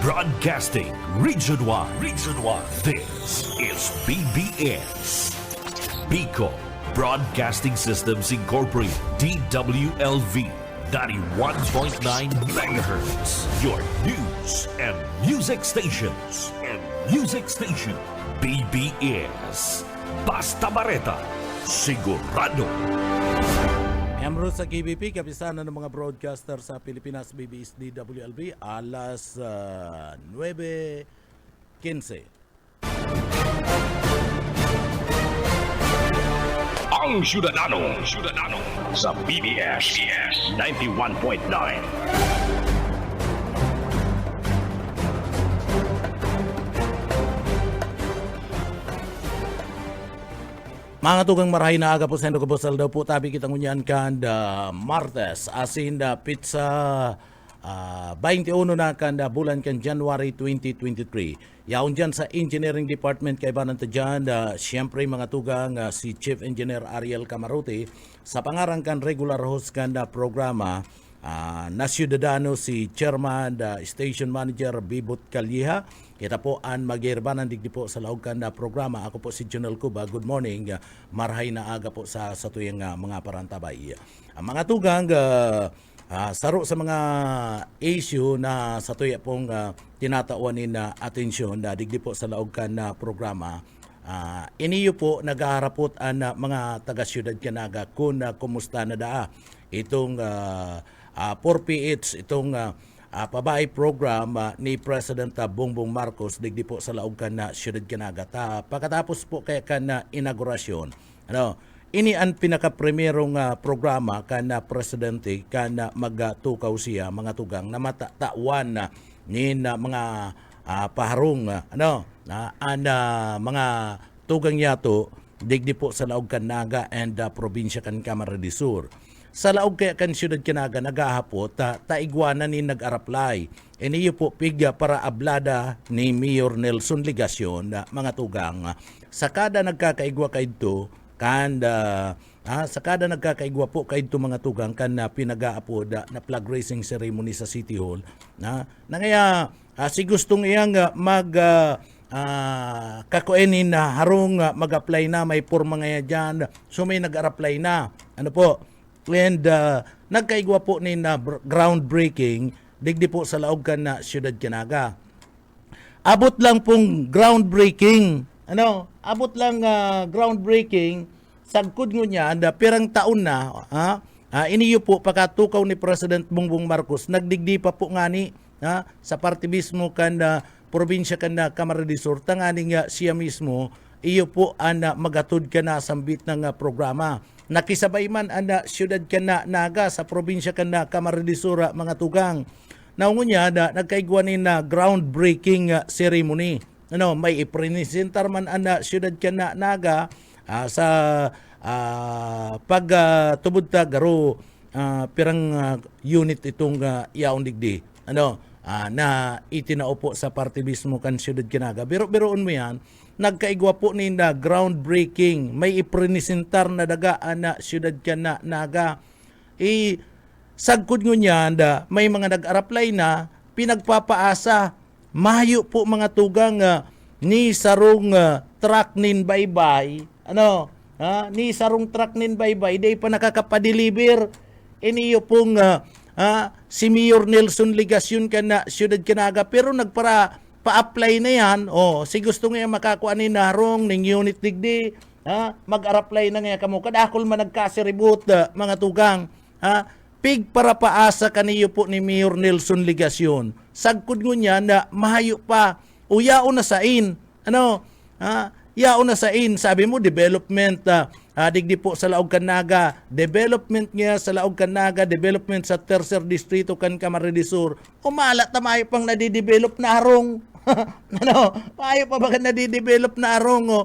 Broadcasting Region 1. Region 1. This is BBS. Bicol Broadcasting Systems Incorporated. DWLV. 91.9 megahertz. Your news and music stations. BBS. Basta Bareta. Sigurado. Miyembro sa KBP, kapisanan ng mga broadcaster sa Pilipinas, BBS DWLB, alas 9:15. Ang Syudadano sa BBS 91.9. Mga tugang marahay na aga po sa ko po daw po tabi kitang unyan kan Martes asin pizza 21 na kan bulan kan January 2023. Yaon dyan sa Engineering Department kay banan ta dyan siyempre mga tugang si Chief Engineer Ariel Camarote sa pangarang kan regular host kan programa na Syudadano si Chairman Station Manager Bibot Calleja. Kita po ang mag-irbanan digdi po sa laog kan programa. Ako po si Junel Cuba. Good morning. Marhay na aga po sa tuyang mga parantabay. Ang mga tugang saro sa mga issue na sa tuya pong tinatauanin na atensyon na digdi po sa laog kan programa. Iniyo po nag-aharapot ang mga taga-syudad Canaga kung kumusta na daa itong 4PH itong pabay program ni President Bongbong Marcos digdi po sa laog kan na Syudad Canaga. Pagkatapos po kaya kan na inaugurasyon, ini ang pinaka-primerong programa kan na presidente kan na magtukaw siya mga tugang na matatawan ni mga paharong mga tugang yato digdi po sa laog kan Naga and probinsya kan Camarines Sur. Sa laog kaya kan Syudad Canaga nagahapot taigwanan ni nag-araplay. Iniyo po pigya para ablada ni Mayor Nelson Ligacion mga tugang. Sa kada nagkakaigwa kaidto kan sa kada nagkakaigwa po kaidto mga tugang kan pinag-aapod na flag raising ceremony sa City Hall na ngaya si gustong iyang kakuenin na harong mag-apply na may porma nga dyan. So may nag-apply na. Ano po? And nagkaigwa po ni na groundbreaking digdi po sa laog kan na Syudad Canaga. Abot lang pong groundbreaking. Abot lang groundbreaking sagkod ngo niya pirang taon na iniyo po pagkatukaw ni President Bongbong Marcos nagdigdi pa po ngani sa party mismo kan probinsya kan Camarines Sur tangani nga siya mismo iyo po ang magatod ka na sambit ng programa. Nakisabay man ang Syudad ka na Naga sa probinsya ka na Camarines Sur mga tugang. Naungunya nagkaigwanin na groundbreaking ceremony. May ipresentar man ang Syudad ka na Naga sa pagtubod ta garo pirang unit itong yaon digdi. Na itinaupo sa party mismo kan Syudad Canaga. Biro-biroon mo yan, nagkaigwa po ni na groundbreaking. May iprinisentar na dagaan na Syudad Canaga. Sagkod nyo niyan, may mga nag-araplay na pinagpapaasa. Mayo po mga tugang ni sarong truck nin baybay. Ni sarong truck nin baybay, di pa nakakapadeliver. Iniyo pong si Mayor Nelson Ligacion ka na Syudad Canaga pero pa-apply na yan. Si gusto nga makakuha ni narong ning unit digdi, mag-apply na nga kamo. Kadakol man nagkasiribut mga tugang. Pig para paasa kaniyo po ni Mayor Nelson Ligacion. Sagkod ngo niya na mahayo pa. Uyao na sain. Yao na sain. Sabi mo development digdi po sa laog kan Naga, development niya sa laog kan Naga, development sa tercer distrito kan Camarines Sur. Umala tamayo pang nadidevelop na arong. Payo pa ba nadidevelop na arong?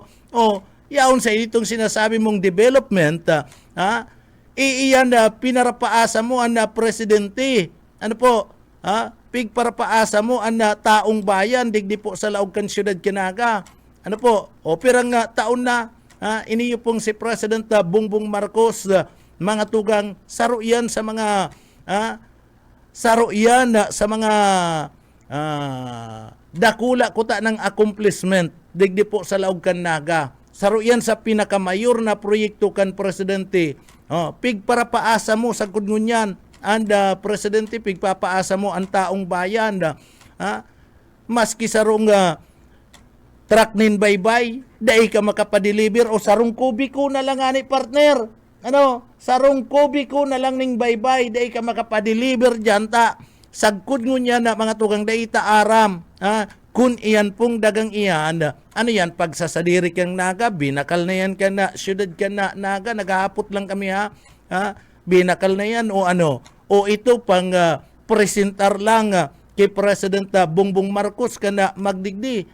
Yaon sa itong sinasabi mong development, iiyan pinarapaasa mo ang presidente. Pig para paasa mo ang taong bayan digdi po sa laog kan Syudad Canaga. Pirang taon na iniyo pong si President Bongbong Marcos mga tugang saro yan sa mga dakula kuta ng accomplishment digdi po sa laog kan naga. Saro yan sa pinakamayor na proyekto kan presidente. Pig para paasa mo sa kudngunyan. And presidente pig papaasa mo ang taong bayan. Maski sarong truck nin baybay, dai ka makapadeliver o sarong kubiko na lang ani partner. Sarong kubiko na lang ning baybay, dai ka makapadeliver dyan ta. Sagkod ngunyan na mga tugang daita aram. Kun iyan pong dagang iyan, ano yan, pagsasadiri kang naga, binakal na yan ka na, syudad ka na, naga, naghahapot lang kami binakal na yan o ano, o ito pang presentar lang kay President Bongbong Marcos ka na magdigdi.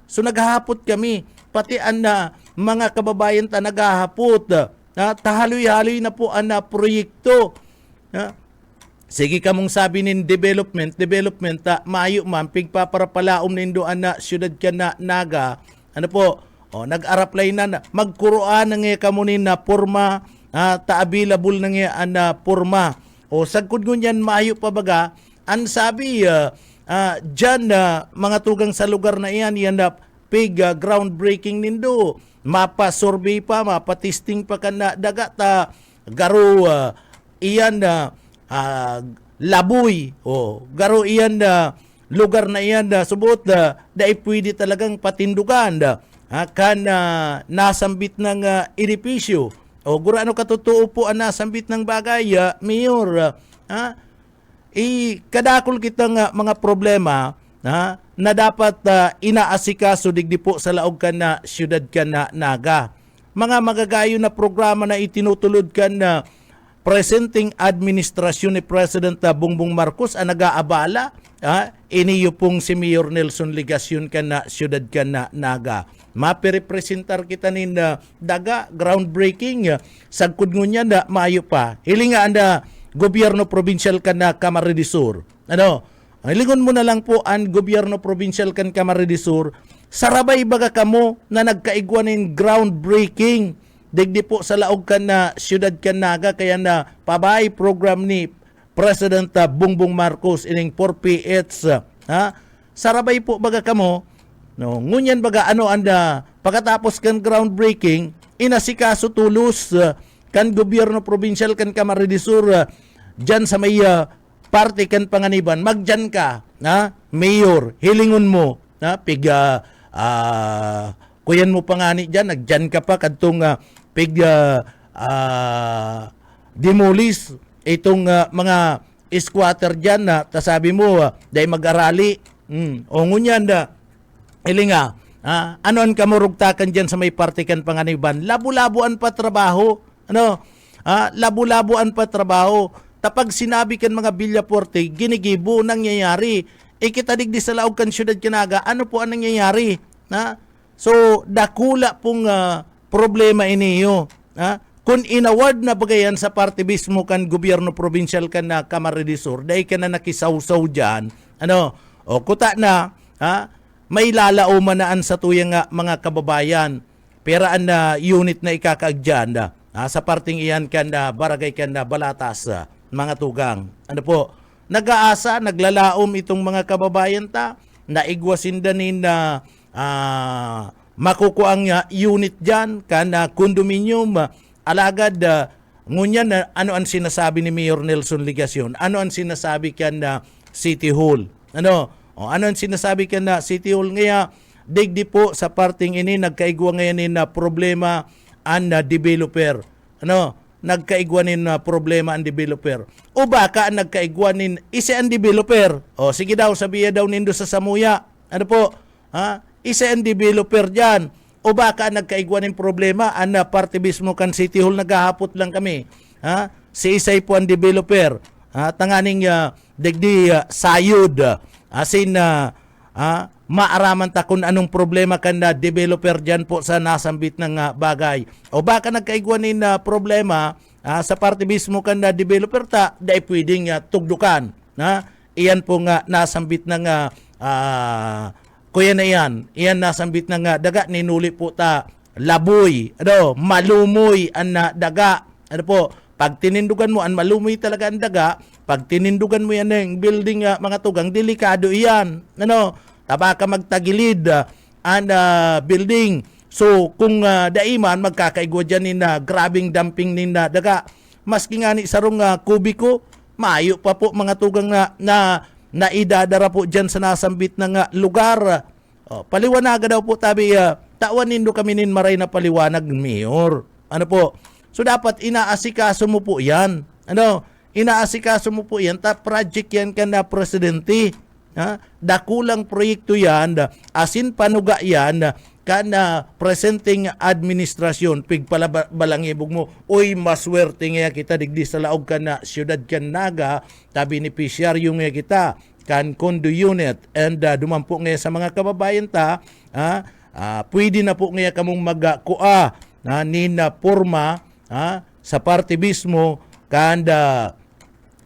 So naghahapot kami, pati ang mga kababayan ta naghahapot, tahaloy-haloy na po ang proyekto. Sige kamong sabi nin development maayo man pigpaparapalaom nindo ana syudad ka na naga nag-araplay na magkuroan ng kamo nin na porma ta available ng ana porma o sagkod ngunyan maayo pa baga an sabi dyan mga tugang sa lugar na iyan na pig groundbreaking nindo mapa survey pa mapa testing pa kana daga ta garo iyan laboy garo iyan lugar na iyan subot dai pwede talagang patindugan kan nasambit ng edipisyo o gura ano katotoo po ang nasambit ng bagay mayor kadakol kitang mga problema na dapat inaasikaso digdi po sa laog kan na syudad kan na naga mga magagayo na programa na itinutulod kan na presenting administrasyon ni President Bongbong Marcos ang nag-aabala iniyo pong si Mayor Nelson Ligacion ka na syudad ka na naga. Mapirepresentar kita nin daga groundbreaking sagkod ngunyan na maayo pa. Hilinga anda gobyerno provincial ka na Camarines Sur. Hilingon mo na lang po ang gobyerno provincial kan Camarines Sur. Sarabay baga kamo na nagkaigwanin groundbreaking digdi po sa laog kan na syudad kan naga kaya na pabay program ni President Bongbong Marcos ining 4PH sarabay po baga kamo ngunyan baga ano anda pagkatapos kan groundbreaking inasikaso tulos kan gobyerno provincial kan Camarines Sur dyan sa may parte kan Panganiban magdyan ka mayor hilingon mo kuyan mo pangani dyan, nagdyan ka pa kadtong demolish itong mga squatter dyan na tasabi mo dahil mag-arali. O ngunyan ilinga, ano ang kamurugtakan dyan sa may partikan Panganiban? Labu-labuan pa trabaho. Labu-labuan pa trabaho. Tapag sinabi kan mga Villaporte, ginigibo nangyayari. Ikitadig di sa laog kan syudad Kinaga, ano po ang nangyayari? So, dakula pong problema iniyo. Kung inaward na bagayan sa parte mismo kan gobyerno provincial kan na Camarines Sur, dahil ka na nakisawsaw dyan, kuta na, may lalaumanaan sa tuyang mga kababayan, peraan na unit na ikakaagyan sa parting iyan kan na barangay kan na Balatas, mga tugang. Nag-aasa, naglalaom itong mga kababayan naigwasin danin na makukuang unit dyan kana condominium alagad ngunyan ano ang sinasabi ni Mayor Nelson Ligacion ano ang sinasabi kan na City Hall ano ang sinasabi kan na City Hall ngaya digdi po sa parting ini nagkaigwa ngayon na problema ang developer nagkaigwanin na problema ang developer o baka nagkaigwanin isa ang developer sige daw sabiya daw nindo sa Samuya isa ang developer dyan. O baka nagkaigwanin problema, parte mismo kan City Hall, naghahapot lang kami. Si isay po ang developer. Tanganing digdi sayod. Asin maaraman ta kung anong problema kan na developer dyan po sa nasambit ng bagay. O baka nagkaigwanin problema sa parte mismo kan na developer dahil pwedeng tugdukan. Iyan po nga nasambit ng kuya na iyan nasambit na daga ninuli po laboy malumoy ang daga pag tinindugan mo ang malumoy talaga ang daga pag tinindugan mo yan ng building mga tugang, delikado iyan. Ano, taba ka magtagilid ang building. So kung daiman magkakaigwa dyan ni na grabing dumping ni na daga, maski nga ni sarong kubiko, maayo pa po mga tugang na idadara po dyan sa nasambit ng lugar. Paliwanaga daw po tabi, tawan nindo kami nin maray na paliwanag, Mayor. Ano po? So dapat inaasikaso mo po yan. Ano? Inaasikaso mo po yan. Project yan ka na presidente. Dakulang proyekto yan. Asin panuga yan. Kana presenting administrasyon. Pigpalabalangibog mo. Uy, maswerte nga kita. Digdi sa laog ka na siyudad kan Naga. Tabi ni beneficiaryo nga kita. Kan condo unit. And dumampo nga sa mga kababayan ta. Pwede na po nga kamong magkua nina porma sa party mismo kanda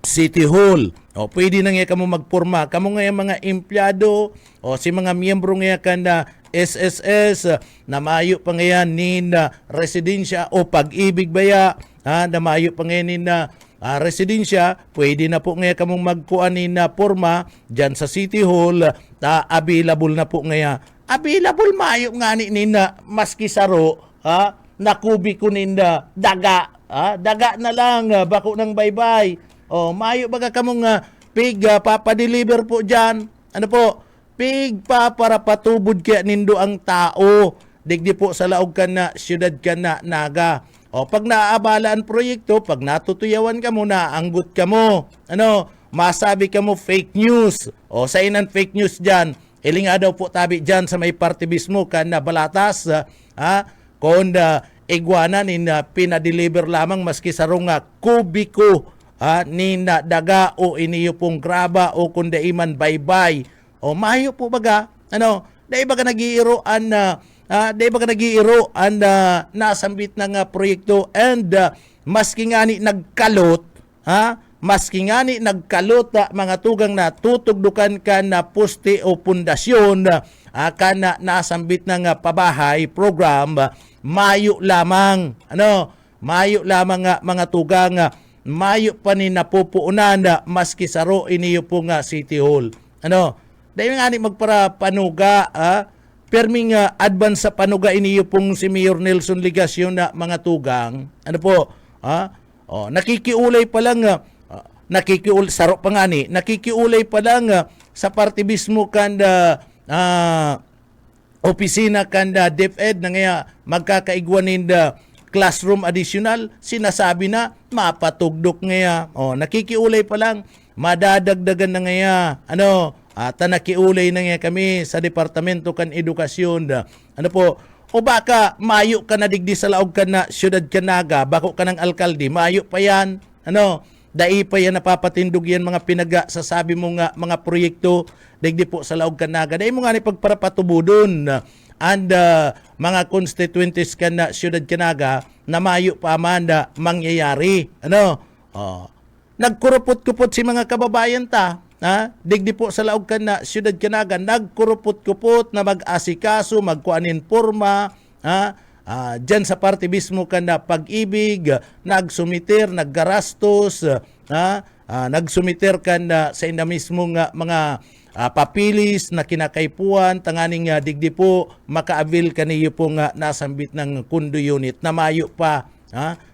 City Hall. O pwede na nga kamo magporma. Kamo nga mga empleyado o si mga miyembro nga kanda SSS na mayo pa ngayon nina residensya o pag-ibig baya na mayo pa ngayon nina residensya, pwede na po nga kamong magkuan nina porma dyan sa City Hall. Available na po nga. Available mayo nga nina maski saro nakubi ko ninda daga. Daga na lang bako ng baybay. Mayo baga kamong pig papadeliver po dyan. Ano po? Pig para patubod kaya nindo ang tao. Digdi po sa laog ka na siyudad ka na Naga. Pag naabala ang proyekto, pag natutuyawan ka mo, naanggot ka mo. Ano? Masabi ka mo fake news. Sa inan fake news dyan. Ilinga daw po tabi dyan sa may party mismo ka na balatas. Kung iguana ni pinadeliver lamang maski sarong kubiko ni na daga o iniyo pong graba o kundi iman baybay. Mayo po baga, ano, dahil baga nag-iiroan nasambit ng proyekto and maski nga ni nagkalot, maski nga ni nagkalot mga tugang na tutugdukan ka na poste o pundasyon ka na nasambit ng pabahay program, mayo lamang, ano, mayo lamang mga tugang, mayo pa ni napupuunan maski saro iniyo po nga City Hall. Ano, dahil nga ni magpara panuga, perming advance sa panuga iniyo pong si Mayor Nelson Ligasyon na mga tugang. Ano po, nakikiulay pa lang, saro pa nga ni, nakikiulay pa lang sa party mismo kanda opisina kanda DepEd na nga magkakaigwanin classroom additional, sinasabi na mapatugdok nga. Nakikiulay pa lang, madadagdagan na nga ano, nakiulay na nga kami sa Departamento kan Edukasyon. Ano po, o baka mayo ka na digdi sa laog ka na siyudad ka Naga, bako ka ng alkalde, mayo pa yan. Ano, dai pa yan napapatindog yan mga sasabi mo nga mga proyekto digdi po sa laog ka Naga. Dai mo nga ni pagparapatubudon and mga constituencies ka na siyudad ka Naga na mayo pa man mangyayari. Ano, nagkurupot-kupot si mga kababayan ta. Digdi po sa laog ka na siyudad ka Naga, nagkurupot-kupot na mag-asikaso, magkuanin porma, dyan sa party mismo ka na pag-ibig, nagsumiter, naggarastos, nagsumiter ka na sa ina mismo nga mga papilis na kinakaipuan, tanganing digdi po maka-avail ka niyo po nga nasambit ng condo unit na mayo pa,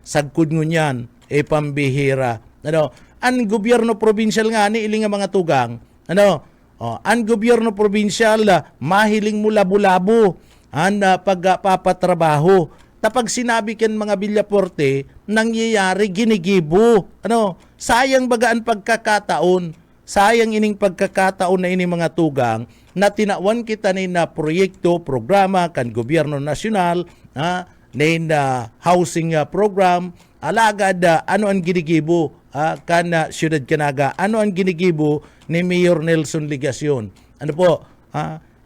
sagkod ngunyan, pambihira. Ano, ang gobyerno provincial nga ni iling nga mga tugang, ano, ang gobyerno provincial mahiling mo labo-labo ang pagpapatrabaho. Tapag sinabi ken mga Villaporte, nangyayari ginigibo. Ano, sayang bagaan pagkakataon. Sayang ining pagkakataon na ini mga tugang na tinawan kita ni na proyekto, programa kan gobyerno nasyonal, na housing program, alagad ano ang ginigibo kan siyudad ka Naga, ano ang ginigibo ni Mayor Nelson Ligasyon. Ano po,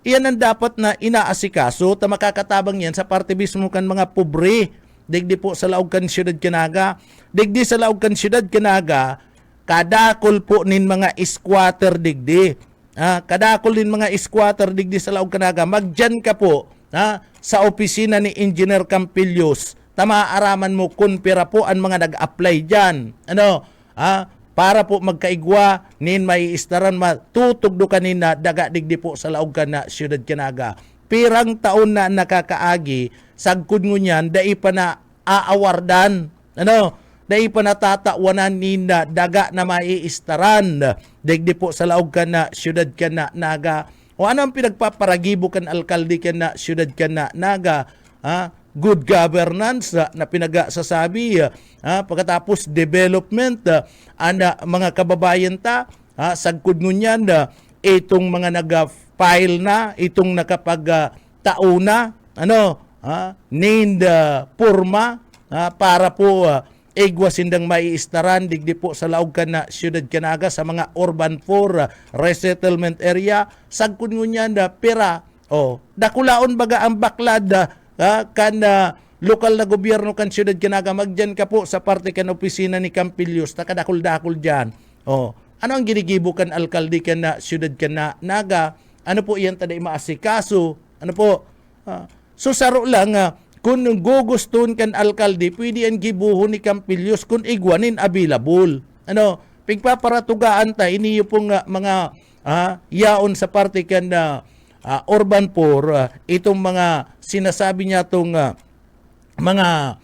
iyan ang dapat na inaasikaso, ta makakatabang yan sa parte mismo kan mga pobre, digdi po sa laog kan siyudad ka Naga, digdi sa laog kan siyudad ka Naga, kadakol po nin mga squatter digdi, kadakol nin mga squatter digdi sa laog ka Naga, magdyan ka po sa opisina ni Engineer Campillos, tamaaraman mo kung pira po ang mga nag-apply dyan. Ano, para po magkaigwa nin may istaran matutugdo kanina daga digdi po sa laog ka na siyudad Kanaga. Pirang taon na nakakaagi, sagkod ngun yan, dai pa na aawardan. Ano? Dai pa natatawanan nina daga na maiistaran. Digdi po sa laog ka na siyudad Kanaga. O ano ang pinagpaparagibo kan alkalde ka na siyudad Kanaga? Good governance na pinagasasabi, pagkatapos development, mga kababayan sagkod ngunyan, itong mga nag-file na, itong nakapag-tauna, named purma, para po igwasindang maiistaran, digdi po sa laog ka na siyudad Kanaga sa mga urban 4 resettlement area, sagkod ngunyan, pera, dakulaon baga ang baklad, lokal na gobyerno kan siyudad Kanaga, magdyan ka po sa parte kan opisina ni Campilius, takadakul-dakul dyan. Ano ang ginigibo kan alkalde kan na siyudad Kanaga? Ano po iyan taday maasikaso? Ano po? So saro lang, kung gugustun kan alkalde, pwede ang gibuhon ni Campilius kung igwanin available. Pigpaparatugaan ta, iniyo pong mga yaon sa parte kan urban poor, itong mga sinasabi niya itong mga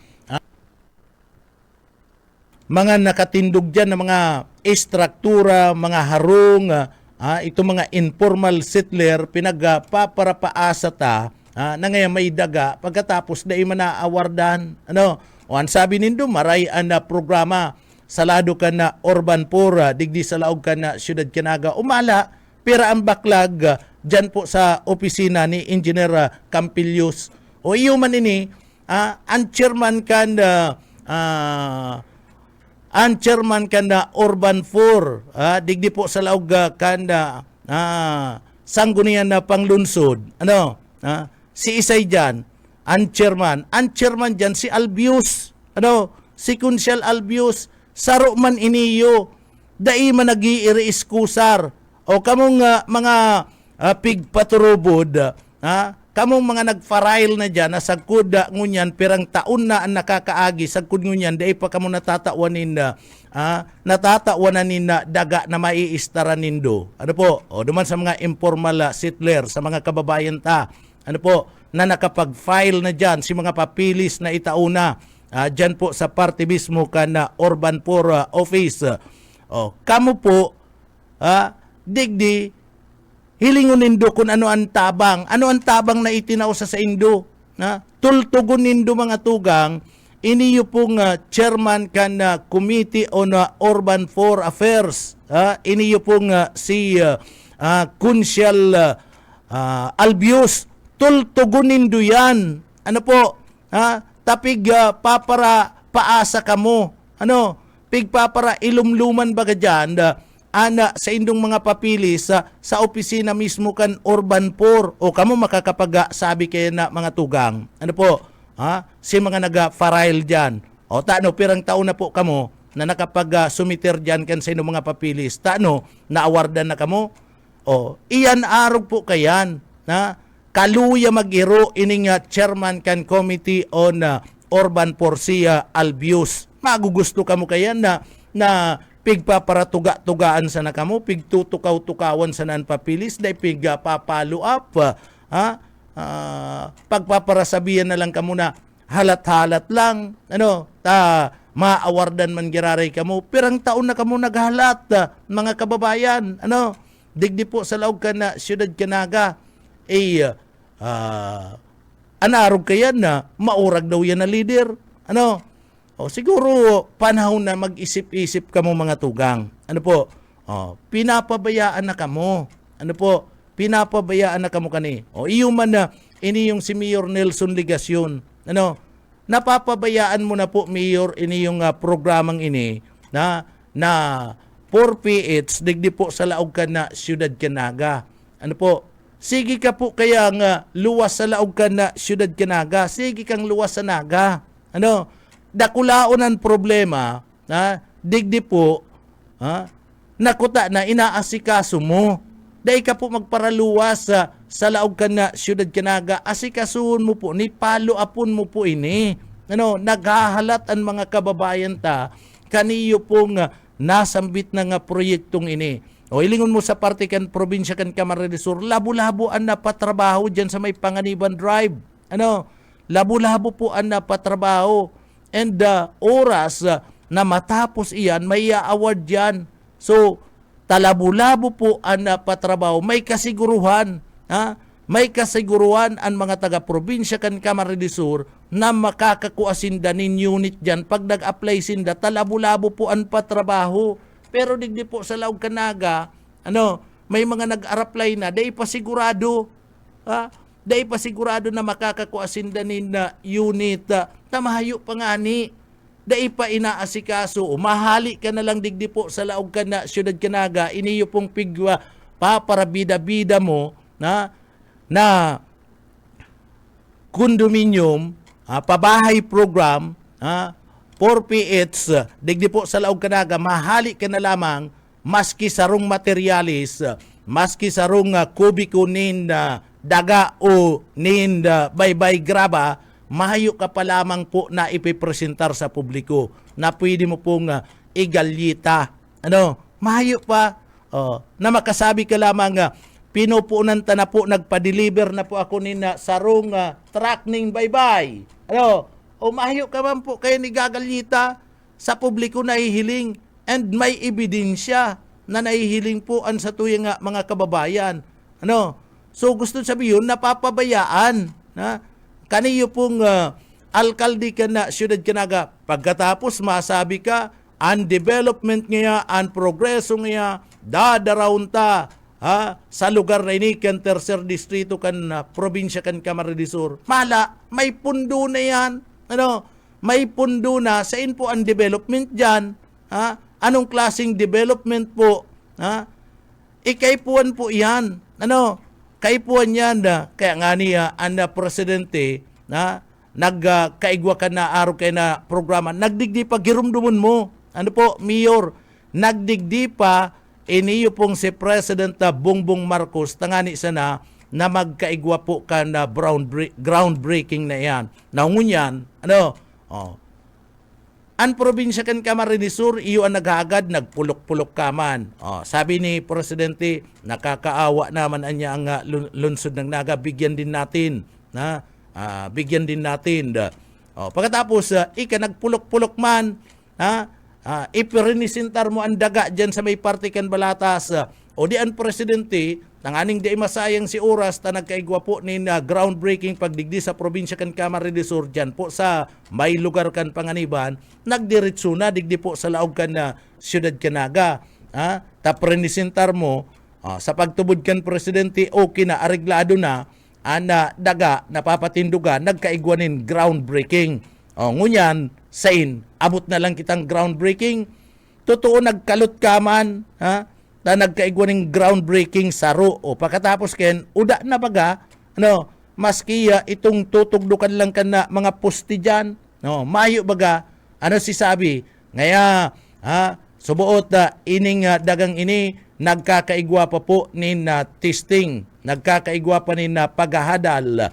nakatindog dyan na mga estruktura, mga harong, itong mga informal settler, pinagpaparapaasa ta na ngayon may daga, pagkatapos na manaawardan. O ang sabi nindo, maray ang programa salado ka na urban poor, digdi sa laog ka na siyudad Kanaga, umala, pera ang baklag, dyan po sa opisina ni Engineer Campilius. O iyo man ini, ang chairman kan urban 4, digdi po sa laog kan sanggunian na panglunsod. Si Isay dyan, ang chairman dyan si Albius. Si Kunsyal Albius, saro man iniyo, dai man nag-iiri-iskusar. O kamong mga pigpaturubod, kamong mga nagfarail na dyan, na sagkod ngunyan, pirang taon na ang nakakaagi, sagkod ngunyan, dahil pa kamo natatawanin na daga na maiistaran nindo. Ano po? O duman sa mga informal settler, sa mga kababayan ta, ano po, na nakapag-file na dyan, si mga papilis na itauna, dyan po sa parte mismo ka na urban poor office. Kamo po, digdi, hilingon nindo kung ano ang tabang na itinausa sa indo. Tultugon nindo mga tugang, iniyo pong chairman kan Committee on Urban 4 Affairs. Iniyo pong si Kunsyal Albius. Tultugon nindo yan. Ano po? Tapig papara paasa kamo. Pigpapara ilumluman baga dyan, sa indong mga papilis sa opisina mismo kan urban 4 o kamo makakapag-sabi kayo na mga tugang. Ano po? Si mga naga-farail dyan. O pirang taon na po kamo na nakapag-sumiter dyan kan sa indong mga papilis. Naawardan na kamo? Iyan arog po kayan. Kaluya mag-iro ining chairman kan Committee on Urban 4 si Albius. Magugusto kamo kayan na pigpaparatuga-tugaan sa nakamo, pigtutukaw-tukawan sa naan papilis, dahil pigpapalo up, pagpaparasabihan na lang kamo na halat-halat lang, maawardan man giraray kamo, pirang taon na kamo naghalat, mga kababayan, digdi po sa laog ka na siyudad Kanaga, anarog kayan na maurag daw yan na leader, siguro panahon na mag-isip-isip kamo mga tugang. Pinapabayaan na kamo. Pinapabayaan na kamo kani. Iyo man na ini yung si Mayor Nelson Ligacion. Napapabayaan mo na po Mayor ini yung programang ini na 4PH digdi po sa laog ka na siyudad Kanaga. Sige ka po kaya nga luwas sa laog ka na siyudad Kanaga. Sige kang luwas sa Naga. Dakulaon ang problema, digdi po, nakuta na inaasikaso mo. Dahil ka po magparaluwas sa laog ka na siyudad Kanaga, asikasuhon mo po, ni palo apon mo po ini. Naghahalat ang mga kababayan ta, kaniyo pong nasambit na nga proyektong ini. O ilingon mo sa parte kan probinsya kan Camarines Sur, labo-labo ang napatrabaho dyan sa may Panganiban Drive. Labo-labo po ang napatrabaho. And oras na matapos iyan, may award yan. So, talabo-labo po ang napatrabaho. May kasiguruhan. May kasiguruhan ang mga taga-probinsya kan Camarines Sur na makakakuha sinda nin unit dyan. Pag nag-apply sinda, talabo-labo po ang patrabaho. Pero digdi po sa Laog Canaga, may mga nag-apply na, dahil pasigurado, dahil pasigurado na makakakuha sinda nin na unit, tamahayo pa nga ni, dahil pa inaasikaso, mahali ka na lang digdi po sa Laog Canaga, Siyudad Canaga, iniyo pong pigwa, paparabida-bida mo, na condominium, pabahay program, 4PH, digdi po sa Laog Canaga, mahali ka na lamang, maski sarong materialis, maski sarong kubiko nin daga o nin baybay graba, mahayo ka pa lamang po na ipipresentar sa publiko na pwede mo pong igalyita. Mahayo pa na makasabi ka lamang, pinupunan ta na po, nagpa-deliver na po ako nin sarong truck ning baybay. O mahayo ka man po kayo ni gagalyita sa publiko na ihiling and may ebidensya na nahihiling po an sa tuyang mga kababayan. So gusto sabihin, napapabayaan. Kaniyo pong alkalde ka na Siyudad Canaga, pagkatapos masabi ka, ang development niya, ang progreso niya, dadaraon ta sa lugar na ini kan tercer distrito kan probinsya kan Camarines Sur. Mala, may pundo na yan. May pundo na, sain po ang development dyan? Anong klaseng development po? Ikaipuan po yan. Kaipuan yan. Kaya nga niya, ang presidente, nagkaigwa ka na araw kayo na programa, nagdigdi pa girumdumun mo. Mayor, nagdigdi pa, iniyo pong si President Bongbong Marcos, tangani sana, na magkaigwa po ka na groundbreaking na yan. Naungunyan, ang probinsya kan Camarines Sur, iyo ang naghagad, nagpulok-pulok kaman. Sabi ni Presidente, nakakaawa naman anya ang lungsod ng Naga, bigyan din natin. Bigyan din natin. Pagkatapos, nagpulok-pulok man, ipirinisintar mo ang daga dyan sa may partikan Balatas. O di ang Presidente, tanganing di masayang si oras ta nagkaigwa po ni groundbreaking pagdigdi sa probinsya kan Camarines Sur dyan po sa may lugar kan Panganiban, nagdiretso na digdi po sa Laog kan Siyudad Canaga. Taprinisintar mo sa pagtubod kan Presidente, okay na, areglado na, daga, napapatindugan, nagkaigwanin groundbreaking. Ngunyan, sain, abot na lang kitang groundbreaking. Totoo, nagkalot ka man, na nagkaigwaning groundbreaking saro. O pagkatapos ken, uda na baga, maski itong tutugdukan lang ka na mga poste dyan, mayo baga, si sabi, ngaya, subuot ining dagang ini, nagkakaigwa pa po nin testing, nagkakaigwa pa nin paghahadal,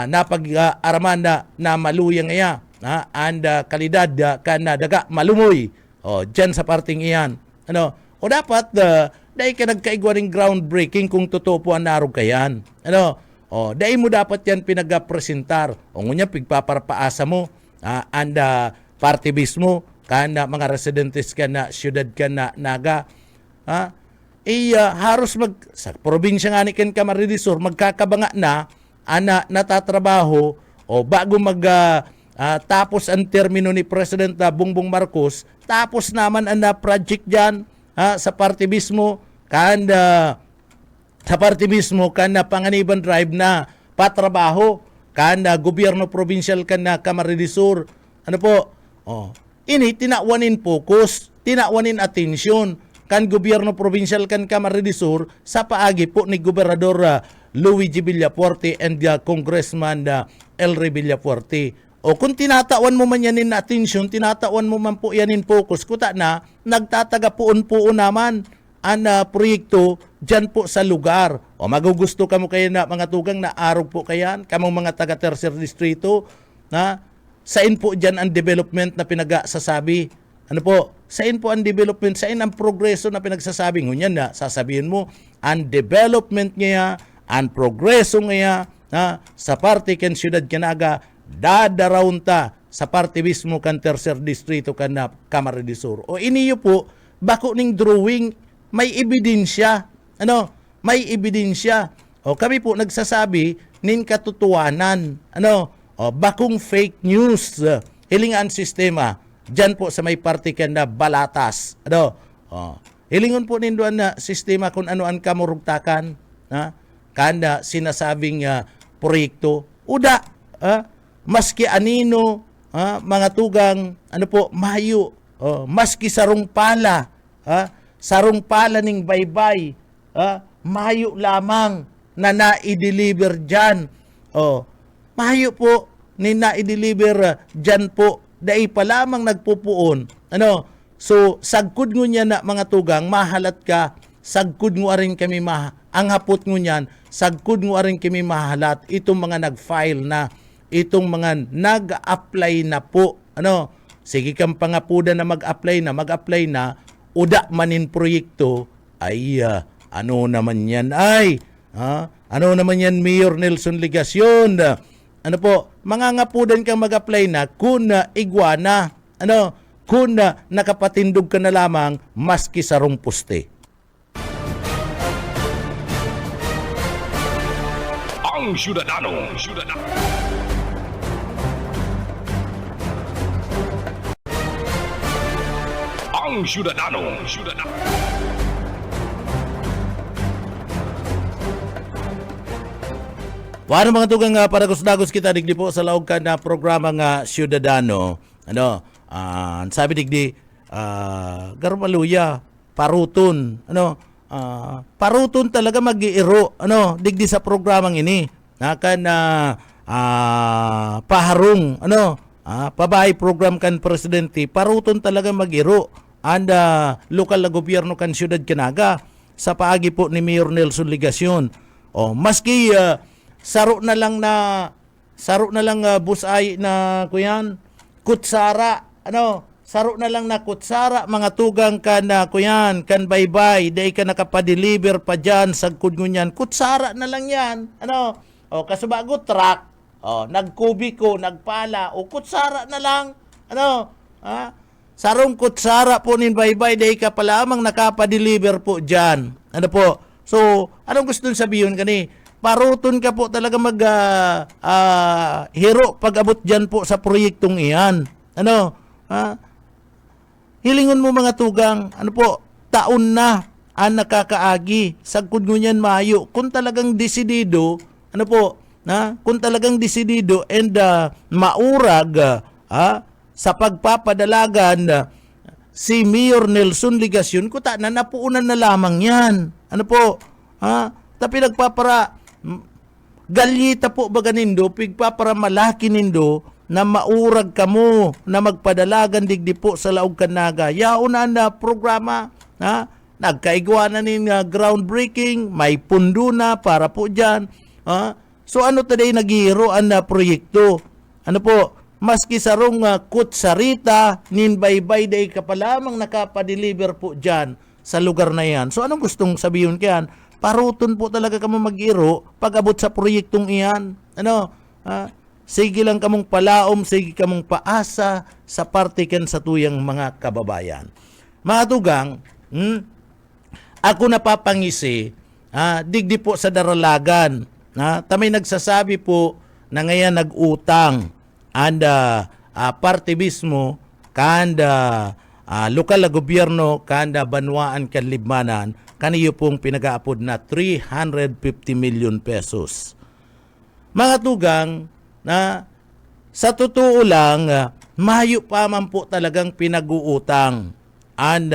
napag-araman na maluyang iya, and kalidad ka na daga malumoy, dyan sa parting iyan. O dapat, dahil ka nagkaigwa ng groundbreaking kung totoo po ang narog kayan. Dahil mo dapat yan pinag-presentar. O ngunya, pigpaparpaasa mo, and party base mo, kana mga residentes ka na, siyudad ka na, Naga. Haros sa probinsya nga ni Ken Camarines Sur, magkakabanga na, natatrabaho, o bago tapos ang termino ni President Bongbong Marcos, tapos naman ang project dyan sa party mismo, sa party mismo, Panganiban Drive na patrabaho, gobyerno provincial Camarines Sur. Ini tinawanin focus, tinawanin atensyon, gobyerno provincial Camarines Sur sa paagi po ni Gobernador Luigi Villafuerte and Congressman Elry Villafuerte. O kung tinatawan mo man yanin na atensyon, tinatawan mo man po yanin focus, kuta na, nagtataga puon-puon naman ang proyekto dyan po sa lugar. O magugusto ka mo kayo na mga tugang na arog po kayan, kamong mga taga-tercer distrito, sain po dyan ang development na pinag-sasabi. Ano po? Sain po ang development, sain ang progreso na pinagsasabi ngunyan na sasabihin mo ang development niya, ang progreso niya sa parte kan siyudad Canaga dadaraon ta sa parte mismo kan tercer distrito kan na Camarines Sur. O iniyo po bako ning drawing may ebidensya. Ano? May ebidensya. O kami po nagsasabi nin katotohanan. Ano? O bakong fake news. Hilingan sistema. Diyan po sa may parte kan na balatas. Ano? O, hilingon po ninduan na sistema kung ano ang kamurugtakan. Kanda sinasabing proyekto. Uda. Maski anino. Mga tugang. Ano po? Mayo. Maski sarong pala. Sarong pala ning baybay. Mayo lamang na na-deliver dyan. Mayo po ni na-deliver dyan po. Dahil pa lamang nagpupuon. Ano? So, sagkod nyo niya na mga tugang, mahalat ka. Sagkod nyo rin kami ang hapot nyo niyan, sagkod nyo rin kami mahalat. Itong mga nag-file na, itong mga nag-apply na po. Ano? Sige kang pangapuda na mag-apply na, uda manin proyekto, ay ano naman yan ay? Ano naman yan, Mayor Nelson Ligacion? Ano po, mangangapudan kang mag-apply na kung iguana, ano, kung nakapatindog ka na lamang maski sarong puste. Ang Syudadano. Ang Syudadano. Paano mga tugang para kusdagos kita digdi po sa laog ka na programa nga Syudadano. Ano, sabi digdi garmaluya, paruton, ano, paruton talaga mag-iiro, ano, digdi sa programang ini. Nakan paharong, ano, pabahay program kan presidente, paruton talaga mag-iro. And lokal na gobyerno kan Siyudad Canaga sa paagi po ni Mayor Nelson Ligacion. Maski saro na lang busay na kuyan kutsara, ano, saro na lang na kutsara mga tugang ka na kuyan kan baybay day ka nakapadeliver pa dyan sagkod ngunyan, kutsara na lang yan, ano, kasubago truck, nagkubiko, nagpala, kutsara na lang, ano, sarong kutsara po nin baybay day ka pa lamang nakapadeliver po dyan, ano po. So anong gusto nyo sabihin kani? Paruton ka po talaga hiro pag-abot dyan po sa proyektong iyan. Ano? Hilingon mo mga tugang, ano po, taon na ang nakakaagi. Sagkod mo niyan mayo. Kung talagang desidido, ano po, kung talagang desidido and maurag sa pagpapadalagan si Mayor Nelson Ligacion, kuta na napuunan na lamang yan. Ano po? Tapi nagpapara galyita po baga nindo, pigpapara malaki nindo na maurag kamo na magpadalagan digdi po sa laog Canaga. Yauna na programa, nagkaigwa na nin groundbreaking, may pundo na para po dyan. So ano today naghihiroan na proyekto? Ano po? Maski sarong kutsarita, nin baybay day ka pa lamang nakapadeliver po dyan sa lugar na yan. So anong gustong sabihin kayan? Paruton po talaga kamo mag-iro pag-abot sa proyektong iyan. Ano? Sige lang kamong palaom, sige kamong paasa sa parte ken sa tuyang mga kababayan. Mga tugang, ako napapangisi, digdi po sa daralagan. Tamay nagsasabi po na ngayon nag-utang and parte mismo kanda lokal na gobyerno kanda banwaan kan libmanan kaniyo pong pinag-aapod na 350 million pesos. Mga tugang, sa totoo lang, mayo pa man po talagang pinag-uutang and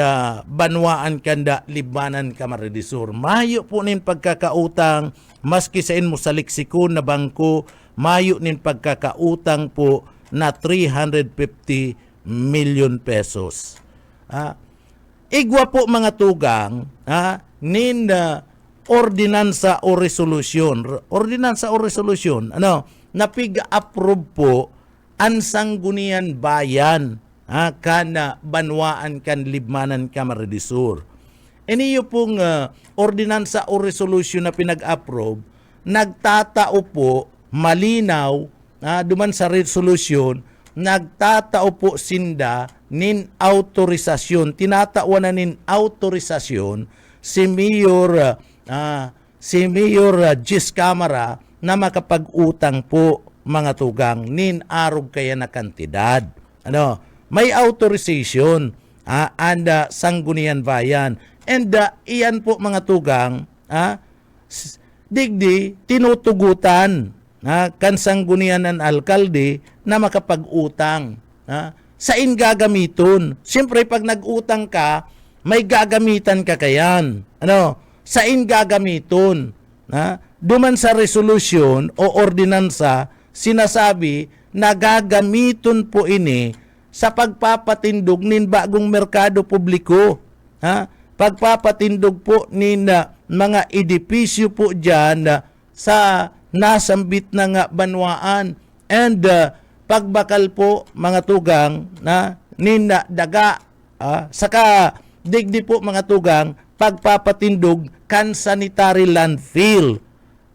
banwaan kanda libmanan Camarines Sur. Mayo po nin pagkakautang, maski sain mo sa leksikon na bangko, mayo nin pagkakautang po na 350 million pesos. Igwa po mga tugang, nin ordinansa o resolusyon. Ordinansa o resolusyon, ano, napig-approve po ang Sangguniang Bayan kan banwaan kan libmanan Camarines Sur. Iniyo pong ordinansa o resolution na pinag-approve, nagtatao po malinaw duman sa resolution, nagtatao po sinda nin autorisasyon, tinatawan na nin autorisasyon si Mayor Gis Camara na makapag-utang po mga tugang nin arog kaya na kantidad. May authorization and Sangguniang Bayan. And iyan po mga tugang, digdi tinutugutan kan Sanggunian ng Alkalde na makapag-utang. Sain gagamiton? Siyempre pag nag-utang ka, may gagamitan ka kayan. Sain gagamiton? Duman sa resolution o ordinansa, sinasabi na gagamiton po ini sa pagpapatindog nin bagong merkado publiko. Pagpapatindog po nin mga edipisyo po dyan sa nasambit na nga banwaan. And pagbakal po mga tugang nin daga, saka digdi po mga tugang, pagpapatindog kan sanitary landfill.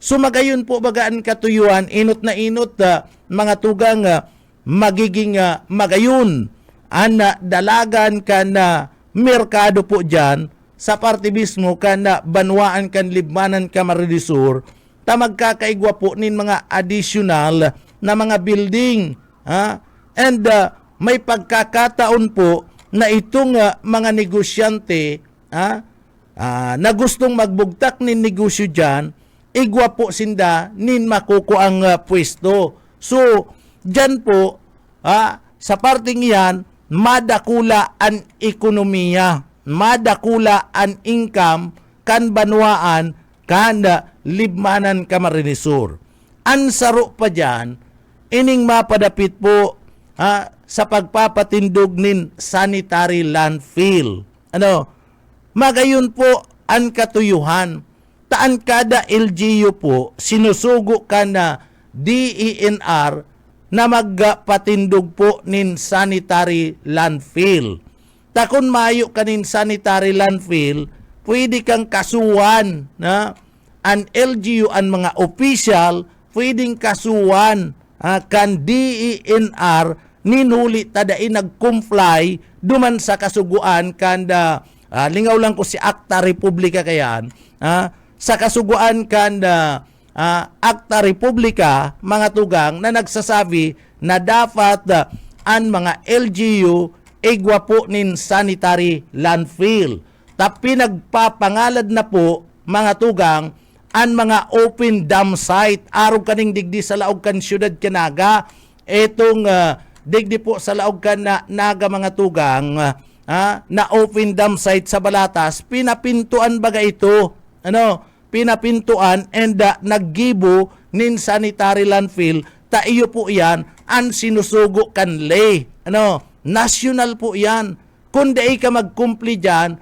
Sumagayon po bagaan katuyuan, inot na inot mga tugang magiging magayon dalagan kan merkado po dyan sa parte mismo kan banwaan kan libmanan Camarines Sur, ta magkakaigwa po nin mga additional na mga building. And may pagkakataon po na itong mga negosyante na gustong magbugtak nin negosyo dyan, igwa po sinda nin makuko ang pwesto. So, dyan po, sa parting yan, madakula ang ekonomiya, madakula ang income, kan banwaan, kan libmanan Camarines Sur. Ang saro pa dyan, ining mapadapit po sa pagpapatindog nin sanitary landfill. Magayon po ang katuyuhan. Taan kada LGU po, sinusugo ka na DENR na magpatindog po nin sanitary landfill. Takon mayo ka nin sanitary landfill, pwede kang kasuwan an LGU, an mga official, pwedeng kasuwan kan DENR ninuli tadai nag-comply duman sa kasuguan kan lingaw lang ko si Akta Republika kayan, sa kasuguan kan Akta Republika mga tugang na nagsasabi na dapat ang mga LGU igwa po nin sanitary landfill. Tapi nagpapangalad na po mga tugang ang mga open dam site arog kaning digdi sa laog kan siyudad Canaga. Etong digdi po sa laog kan Naga mga tugang na open dam site sa Balatas, pinapintuan baga ito. Pinapintuan and naggibo nin sanitary landfill, ta iyo po yan ang sinusugo kanle. National po yan. Kung di ka mag-comply dyan,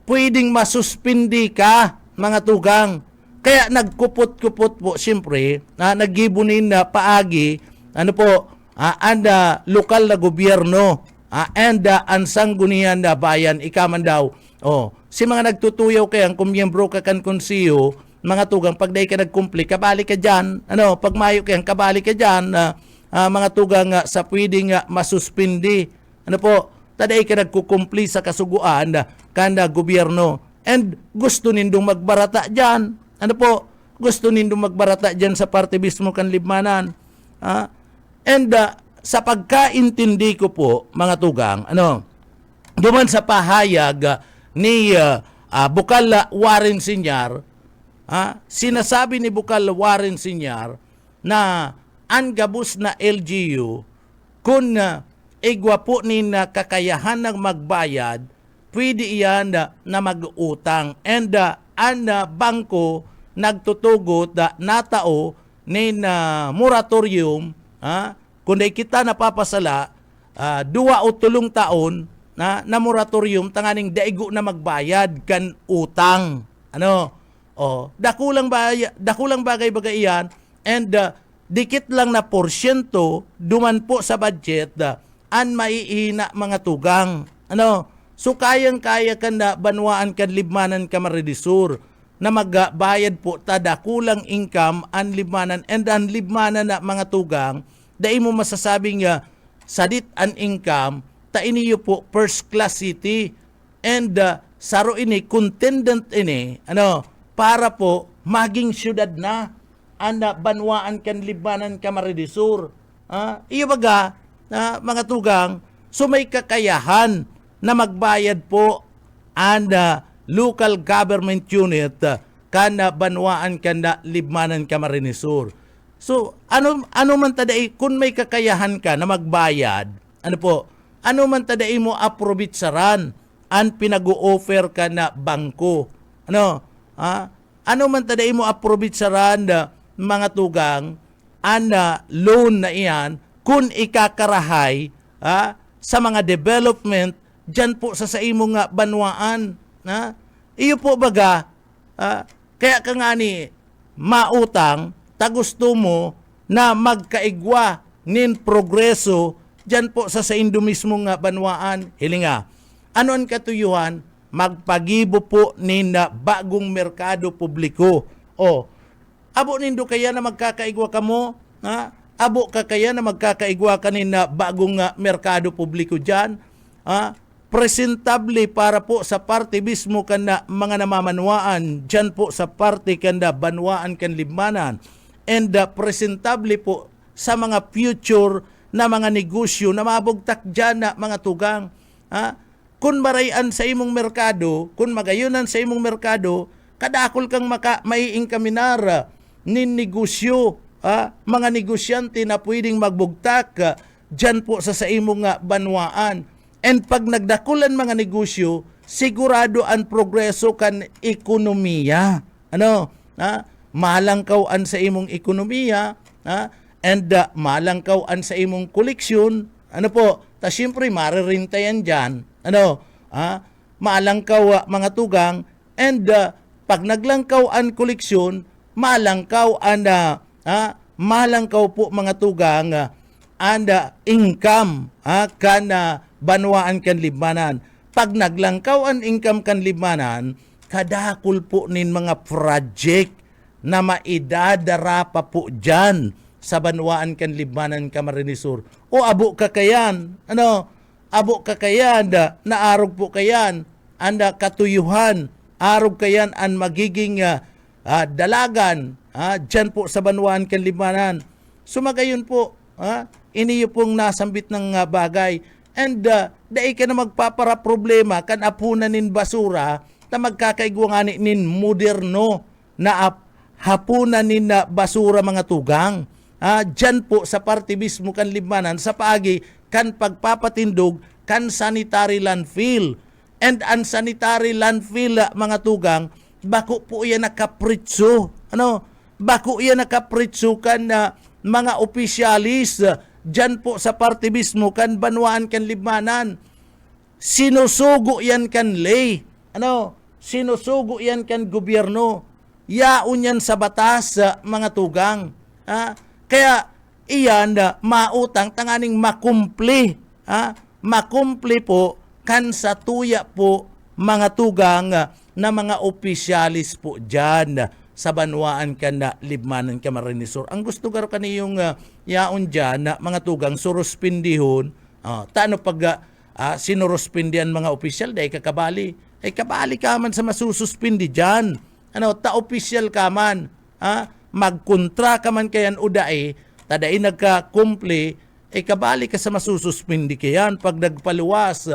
pwedeng masuspindi ka mga tugang. Kaya nagkupot-kupot po siyempre, naggibo nin paagi, ang lokal na gobyerno, and ang Sangguniang Bayan, ikaman daw. Si mga nagtutuyaw kayang kung miyembro ka kan konsiyo, mga tugang, pag dahi ka nagkumpli, kabali ka dyan. Pag mayo kayang kabali ka dyan, mga tugang sa pwedeng masuspindi. Taday ka nagkukumpli sa kasuguan kanda gobyerno. And gusto nindong magbarata dyan. Gusto nindong magbarata dyan sa parte mismo kan libmanan. And sa pagkaintindi ko po, mga tugang, duman sa pahayag ni Bukal Warren Sr., sinasabi ni Bukal Warren Sr. na ang gabus na LGU, kung igwa po ni kakayahan ng magbayad, pwede iyan na mag-utang. And ang bangko nagtutugot na tao ni moratorium, kung kita napapasala, 2 o 3 taon na moratorium tanganing daigo na magbayad kan utang. Dakulang bagay iyan, and dikit lang na porsyento duman po sa budget an maiina mga tugang. Ano? So kayang-kaya kan na banwaan kan libmanan ka maridisur na magbayad po tada kulang income an libmanan and an libmanan na mga tugang dahil mo masasabing sadit an income ta iniyo po first class city and saro ini contendent ini para po maging syudad na anda banwaan kan libmanan ka maridisur. Iyo baga mga tugang, so may kakayahan na magbayad po ang local government unit kana banwaan kanda libmanan ka marinisur. So ano man tadai kung may kakayahan ka na magbayad, ano man tadai mo approbit saran an pinag-o-offer ka na bangko. Ano man tadai mo approbit saran mga tugang an loan na iyan kung ikakarahay sa mga development dyan po sa imong nga banwaan. Iyo po baga, kaya ka nga ni mautang, ta gusto mo na magkaigwa nin progreso dyan po sa indo mismo nga banwaan. Hilinga, ano ang katuyuhan? Magpagibo po nin bagong merkado publiko. Abo nindo kaya na magkakaigwa ka mo? Abo ka kaya na magkakaigwa ka nin bagong merkado publiko dyan? Presentable para po sa parte mismo kanda mga namamanwaan dyan po sa parte kanda banwaan kan libmanan and presentable po sa mga future na mga negosyo na mabugtak dyan na mga tugang. Kung marayan sa imong merkado, kung magayunan sa imong merkado, kadakol kang maiingkaminar nin negosyo, mga negosyante na pwedeng magbugtak dyan po sa imong banwaan. And pag nagdakulan mga negosyo, sigurado ang progreso kan ekonomiya. Malangkawan sa imong ekonomiya, and malangkawan sa imong koleksyon. Ta siyempre maririntayan dyan. Malangkaw mga tugang, and pag naglangkaw ang koleksyon, malangkaw po mga tugang, and income kan banwaan kan libmanan. Pag naglangkaw ang income kan libmanan, kadakul po nin mga project na maidadara pa po dyan sa banwaan kan libmanan ka marinisur. Abo kakayan, abo kakayan, naarog po kayan, anda katuyuhan, arog kayan ang magiging dalagan dyan po sa banwaan kan libmanan. Sumagayon po, iniyo pong nasambit ng bagay. And dahil ka na magpapara problema kan apunan nin basura na magkakaigwa nga nin moderno na hapunan nin basura mga tugang. Dyan po sa parte mismo kan libmanan sa paagi kan pagpapatindog kan sanitary landfill. And ang sanitary landfill mga tugang, bako po yan nakapritso. Bako yan nakapritso kan mga opisyalis dyan po sa parte mismo kan banwaan kan libmanan. Sinusugo yan kan lay. Sinusugo yan kan gobyerno. Yaon yan sa batas mga tugang. Kaya iyan mautang tanganing makumpli. Makumpli po kan sa tuya po mga tugang na mga opisyalis po dyan sa banwaan ka na libmanan ka marinisur. Ang gusto garo kaniyong yaon dyan na mga tugang suruspindihon. Tano pag sinuruspindihan mga opisyal, dahil kakabali. Kabali ka man sa masususpindi dyan. Ta opisyal ka man. Magkontra ka man kayan udae, tadai nagka-kumple, kabali ka sa masususpindi kayan pag nagpaluwas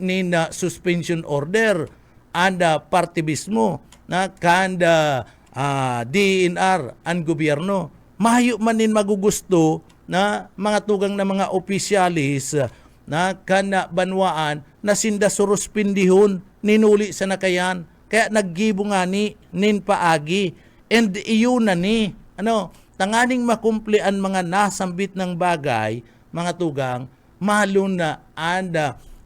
nin suspension order and parte mismo na kanda DNR ang gobyerno. Mahayo man nin magugusto na mga tugang na mga opisyalis na kana banwaan na sinda suruspindihon ninuli sa nakayan. Kaya naggibo nga nin paagi. And iyon na ni, tanganing makumpli ang mga nasambit ng bagay, mga tugang, malo na ang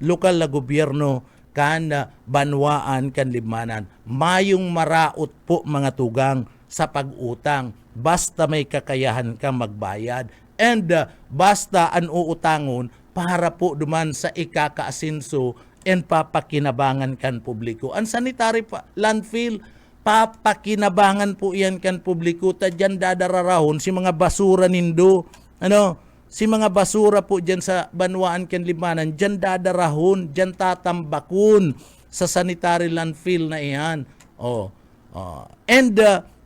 lokal na gobyerno kan banwaan kan libmanan. Mayong maraot po mga tugang sa pag-utang. Basta may kakayahan kang magbayad. And basta ang uutangon, para po duman sa ikakaasinso and papakinabangan kan publiko. Ang sanitary landfill, papakinabangan po yan kan publiko. Ta dyan dadararahon si mga basura nindo. Si mga basura po dyan sa Banwaan kan Limanan, dyan dadarahon, dyan tatambakun sa sanitary landfill na iyan.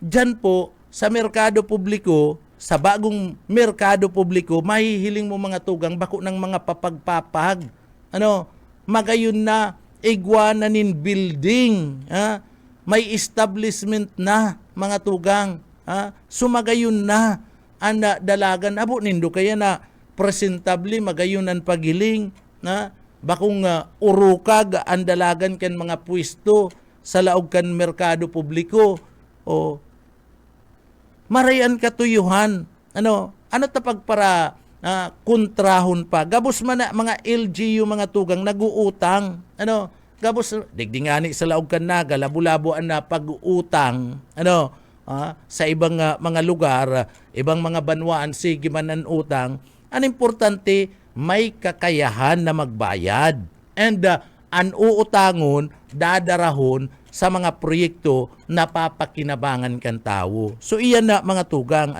Dyan po sa merkado publiko, sa bagong merkado publiko, mahihiling mo mga tugang bako ng mga papagpapag. Magayon na iguananin building, may establishment na mga tugang, sumagayon na anda dalagan abo nindo kaya na presentably magayunan pagiling bakong urukag ang dalagan kan mga pwesto sa laog kan merkado publiko marayan katuyuhan ano tapag para kontrahon pa gabos man na mga LGU mga tugang naguutang gabos digdingani sa laog kan naga labo-laboan na pag-utang sa ibang mga lugar, ibang mga banwaan, sige man ang utang, ang importante, may kakayahan na magbayad. And ang uutangon, dadarahon sa mga proyekto na papakinabangan kan tao. So iyan na mga tugang.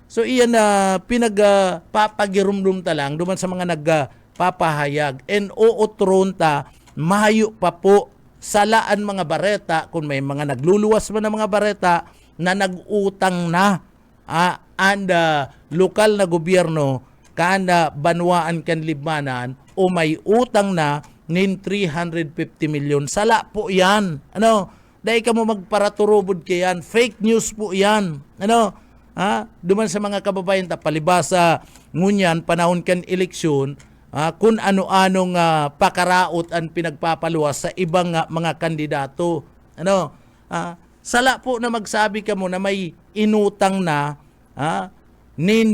So iyan na pinagpapagirumdum talang duman sa mga nagpapahayag. And uutron ta, mahayo pa po salaan mga bareta, kung may mga nagluluwas man ng mga bareta na nag-utang na lokal na gobyerno kana Banwaan kan Libmanan o may utang na nin 350 milyon. Sala po yan. Dahil ka mo magparaturubod kayan. Fake news po yan. Duman sa mga kababayan ta palibasa ngunyan panahon kan eleksyon kung ano-anong pakaraot ang pinagpapaluwas sa ibang mga kandidato. Sala po na magsabi ka mo na may inutang na nin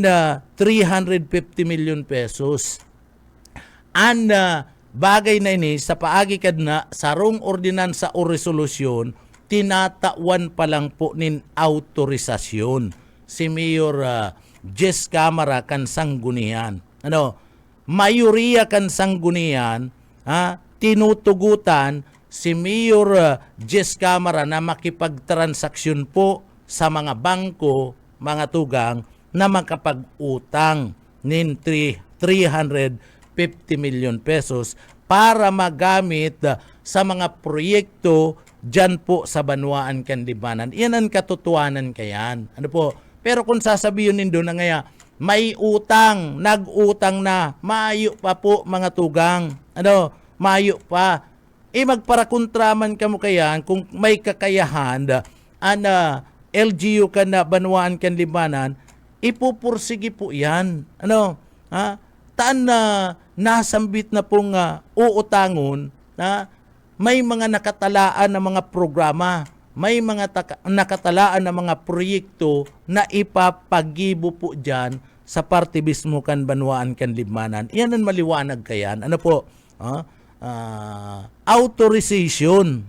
350 million pesos. Ang bagay na ini sa paagi kad na sarong ordinansa o resolusyon tinatawan pa lang po nin autorisasyon si Mayor Jess Camara kan Sanggunian. Mayoriya kan Sanggunian, tinutugutan si Mayor Jess Camara na makipagtransaksyon po sa mga bangko, mga tugang, na makapag-utang nin 350 million pesos para magamit sa mga proyekto dyan po sa Banwaan kan Libmanan. Iyan ang katotohanan kayan. Pero kung sasabihin nindo na ngaya, may utang, nag-utang na, maayo pa po mga tugang. Maayo pa. Magparakontraman ka mo kayan kung may kakayahan LGU ka na Banwaan kan Libmanan, ipupursige po yan. Taan na nasambit na pong uutangon may mga nakatalaan na mga programa, may mga nakatalaan na mga proyekto na ipapagibo po dyan sa party mismo kan Banwaan kan Libmanan. Iyan ang maliwanag kayan. Authorization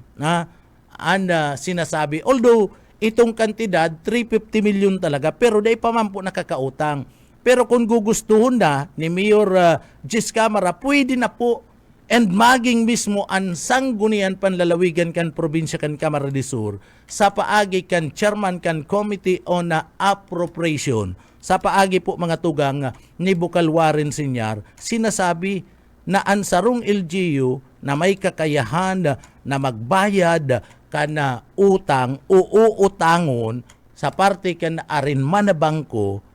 ang sinasabi. Although itong kantidad 350 million talaga pero dahil pa man po nakakautang. Pero kung gugustuhon na ni Mayor Jess Camara, pwede na po. And maging mismo ang Sanggunian Panlalawigan kan Probinsya kan Camarines Sur sa paagi kan Chairman kan Committee on Appropriation sa paagi po mga tugang ni Bukal Warren Sr. sinasabi na ang sarong LGU na may kakayahan na magbayad kana utang o uutangon sa parte kan arinman na bangko,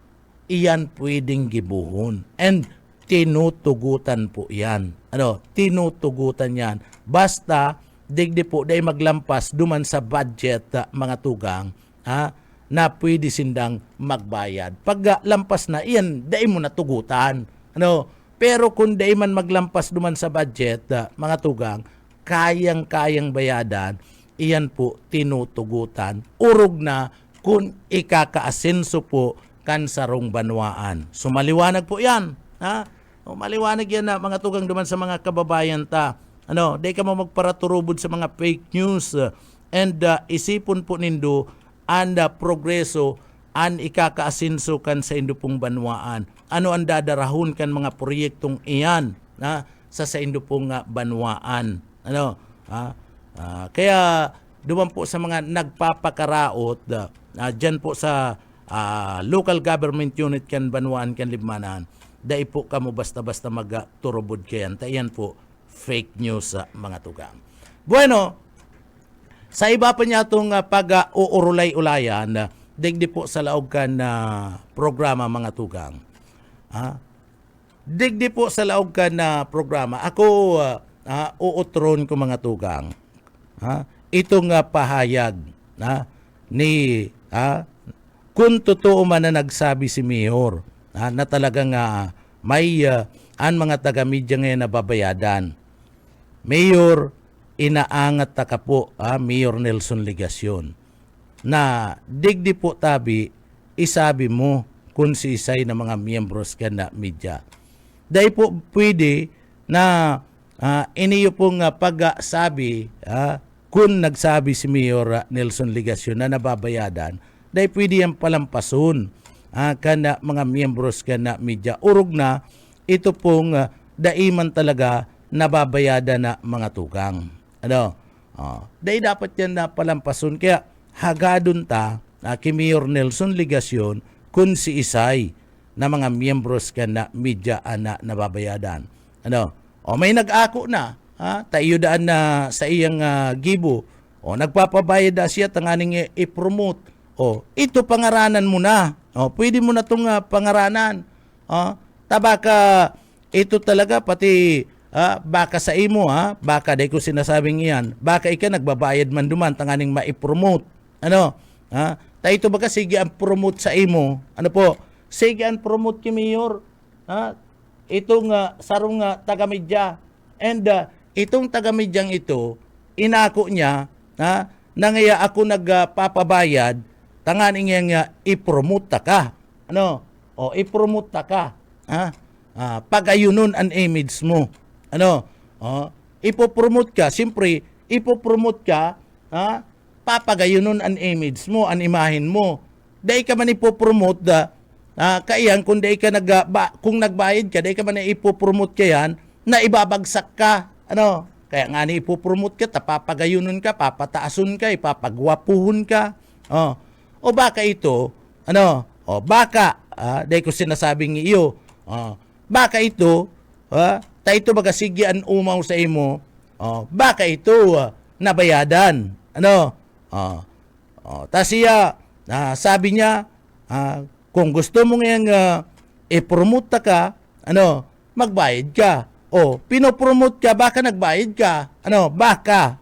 iyan pwedeng gibuhon. And tinutugutan po yan. Tinutugutan yan. Basta, digdi po, dahil maglampas duman sa budget mga tugang, na pwede sindang magbayad. Pag lampas na, iyan, dahil mo natugutan. Pero kung dahil man maglampas duman sa budget, mga tugang, kayang-kayang bayadan, iyan po tinutugutan. Urog na kung ikakaasenso po kan sarong Banwaan. So maliwanag po yan. Maliwanag yan na mga tugang duman sa mga kababayan ta. Di ka mo magparaturubod sa mga fake news and isipon po nindo ang progreso ang ikakaasinso kan sa indo pong Banwaan. ano ang dadarahon kan mga proyektong iyan sa indo pong banwaan. Ano? Kaya duman po sa mga nagpapakaraot dyan po sa local government unit kan banwaan kan libmanan, dai po kamo basta-basta magturubod kayan. Tayan po fake news sa mga tugang. Bueno, sa iba pa niya itong pag-uurulay-ulayan, digdi po sa laog kan programa mga tugang. Digdi po sa laog kan programa. Ako, uutron ko mga tugang. Itong pahayag ni kung totoo man na nagsabi si Mayor na talagang may ang mga taga-media ngayon na babayadan. Mayor, inaangat ta ka po, Mayor Nelson Legasyon, na digdi po tabi, isabi mo kung si isay na mga miyembros ka na media. Dahil po pwede na iniyo pong pagsabi, kung nagsabi si Mayor Nelson Legasyon na nababayadan, dahil pwede yung palampason kana mga miyembros ka na media. Urog na, ito pong daiman talaga nababayadan na mga tugang. Ano? Dahil dapat yan na palampason. Kaya hagadon ta kay Mayor Nelson Legasyon kung si isay na mga miyembros ka na media na nababayadan. Ano? May nag-ako na. Tayo daan na sa iyang gibo. Nagpapabayad na siya tanganing i-promote. Ito pangaranan mo na. Pwede mo na itong pangaranan. Tabaka ito talaga pati baka sa imo baka day ko sinasabing iyan, baka ika nagbabayad man duman tanganing ma-promote. Ano? Ito baka sige ang promote sa imo. Ano po? Sige ang promote ki Mayor. Itong sarong taga-media. And itong taga-medyang ito, inako niya nangaya ako nagpapabayad tanganing yang i-promote ta ka. Ano? I-promote ta ka. Pagayunon ang image mo. Ano? Ipopromote ka. Siyempre, ipopromote ka, papagayunon ang image mo, ang imahin mo. Dahil ka man ipopromote kaiyan, kung kung nagbayad ka, dahil ka man ipopromote ka yan, na ibabagsak ka. Ano? Kaya nga ni ipopromote ka, papagayunon ka, papataasun ka, ipapagwapuhon ka. O baka ito, ano? Baka, dahil ko sinasabing iyo, baka ito, ito baga sigyan umaw sa imo, baka ito nabayadan. Ano? Tas siya, sabi niya, kung gusto mo ngayang i-promote ka, ano, magbayad ka. Pinopromote ka, baka nagbayad ka. Ano, baka,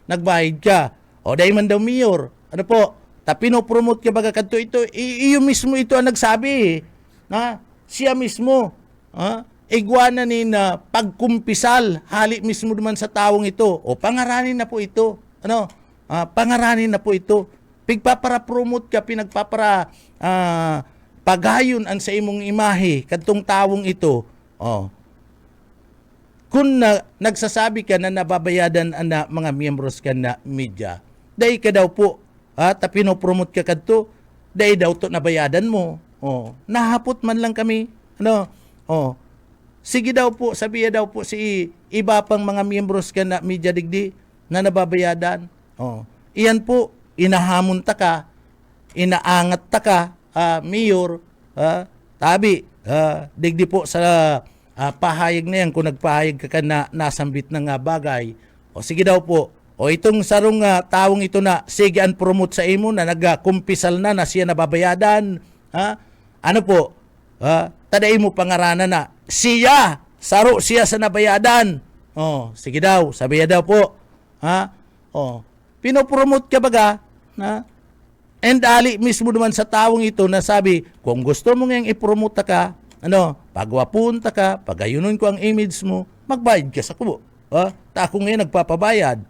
nagbayad ka. Dahil man daw Mayor, ano po, pinopromote ka baga kanto ito, iyo mismo ito ang nagsabi. Siya mismo, igwana ni na pagkumpisal, hali mismo naman sa taong ito. Pangaranin na po ito. Ano? Pangaranin na po ito. Pigpapara-promote ka, pinagpapara pagayon ang sa imong imahe, kadtong taong ito. Kung nagsasabi ka na nababayadan ang mga miyembros ka na media, dahil ka daw po, pinopromote ka kadto, dahil daw to nabayadan mo. Nahapot man lang kami. Ano? Sige daw po, sabiya daw po si iba pang mga miyembros ka na media digdi na nababayadan. Iyan po, inahamon ta ka, inaangat ta ka, Mayor, tabi, digdi po sa pahayag na yan, kung nagpahayag ka na nasambit ng bagay, sige daw po, itong sarong taong ito na sige ang promote sa imo na nagkumpisal na siya nababayadan, ano po, taday mo pangaranan na siya, saro siya sa nabayadan. Sige daw, sabiya daw po. Pinopromote ka baga, and ali mismo naman sa taong ito na sabi, kung gusto mo ngayong ipromote ka, ano, pagwapunta ka, pagayunon ko ang image mo, magbayad ka sa kubo. Ako ngayon nagpapabayad.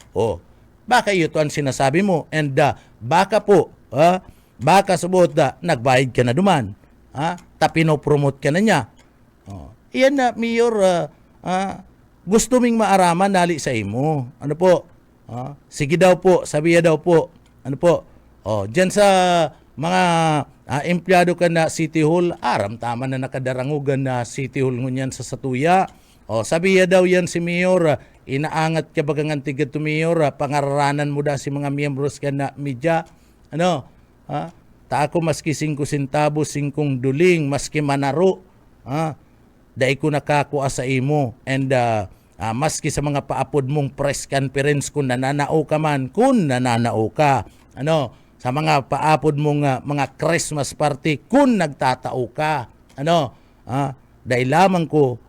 Baka ito ang sinasabi mo, and baka po, baka subot nagbayad ka na duman. Pinopromote ka na niya. Iyan na, Mayor, gusto ming maaraman nali sa imo. Ano po? Sige daw po, sabiya daw po. Ano po? Diyan sa mga empleyado ka na City Hall, aram tama na nakadarangugan na City Hall ngunyan sa Satuya. O sabiya daw yan si Mayor, inaangat ka bagang antigad to Mayor, pangararanan mo da si mga miyembros ka na media. Ano? Ta ako maski 5 centavos, 5 duling, maski manaro. Dai ko nakakuha sa imo. And maski sa mga paapod mong press conference kung nananao ka man, kung nananao ka. Ano? Sa mga paapod mong mga Christmas party, kung nagtatao ka. Ano? Dahil lamang ko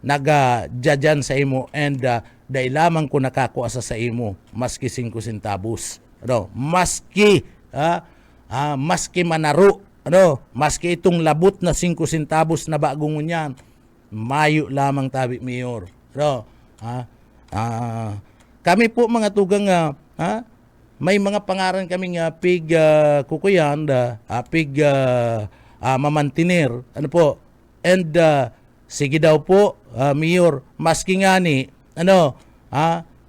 nag-judyan sa imo and dahil lamang ko nakakuha sa imo maski 5 centavos. Ano? Maski manaro. Ano? Maski itong labot na 5 centavos na bagong ngunyan, mayo lamang tabi Mayor. Ano? Kami po mga tugang may mga pangaran kaming pig kukuyan, pig mamantinir. Ano po? And sige daw po, Mayor, maski nga ni,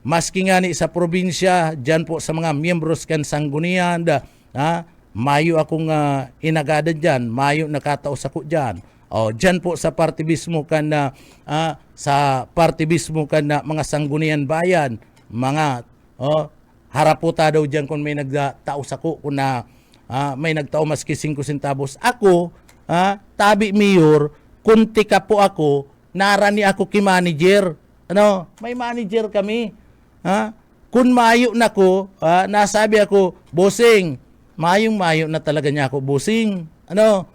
maski nga ni sa probinsya, dyan po sa mga miyembros kan sanggunian, mayo akong inagada dyan, mayo nakataos ako dyan. Dyan po sa partibismo kan sa partibismo kan mga sanggunian bayan, mga haraputa daw dyan kung may nagtaos ako, kung may nagtao maski 5 centavos. Ako, tabi Mayor, kunti ka po ako, narani ako ki manager. Ano? May manager kami. Kung mayo na ko, nasabi ako, bossing, mayong-mayo na talaga niya ako, bossing. Ano?